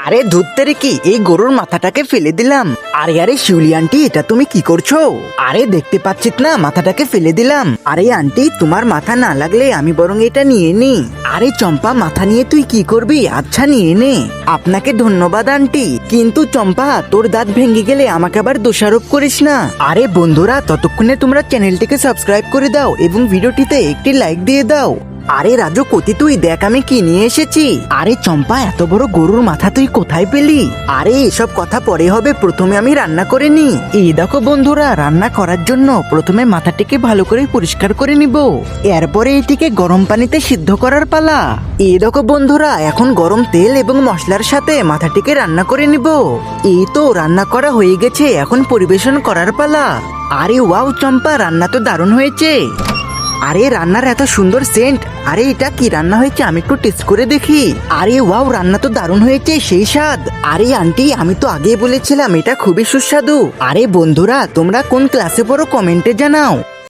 আরে ধুত্তেরে কি, এই গরুর মাথাটাকে ফেলে দিলাম। আরে আরে শিউলি আন্টি, এটা তুমি কি করছো? আরে দেখতে পাচ্ছিস না মাথাটাকে ফেলে দিলাম। আরে আন্টি, তোমার মাথা না লাগলে আমি বরং এটা নিয়ে নি। আরে চম্পা, মাথা নিয়ে তুই কি করবি? আচ্ছা নিয়ে নে। আপনাকে ধন্যবাদ আন্টি, কিন্তু চম্পা তোর দাঁত ভেঙে গেলে আমাকে আবার দোষারোপ করিস না। আরে বন্ধুরা, ততক্ষণে তোমরা চ্যানেলটিকে সাবস্ক্রাইব করে দাও এবং ভিডিওটিতে একটি লাইক দিয়ে দাও। আরে রাজু কতি, তুই দেখ আমি কি নিয়ে এসেছি। আরে চম্পা, এত বড় গরুর মাথা তুই কোথায় পেলি? আরে এসব কথা পরে হবে, প্রথমে আমি রান্না করে নি। এই দেখো বন্ধুরা, রান্না করার জন্য প্রথমে মাথাটিকে ভালো করে পরিষ্কার করে নিব। এরপরে এটিকে গরম পানিতে সিদ্ধ করার পালা। এই দেখো বন্ধুরা, এখন গরম তেল এবং মশলার সাথে মাথাটিকে রান্না করে নিব। এই তো রান্না করা হয়ে গেছে, এখন পরিবেশন করার পালা। আরে ওয়াও চম্পা, রান্না তো দারুণ হয়েছে। আরে রান্নার এত সুন্দর সেন্ট। আরে এটা কি রান্না হয়েছে, আমি একটু টেস্ট করে দেখি। আরে ওয়াও, রান্না তো দারুণ হয়েছে, সেই স্বাদ। আরে আন্টি, আমি তো আগেই বলেছিলাম এটা খুবই সুস্বাদু। আরে বন্ধুরা, তোমরা কোন ক্লাসে পড়ো কমেন্টে জানাও।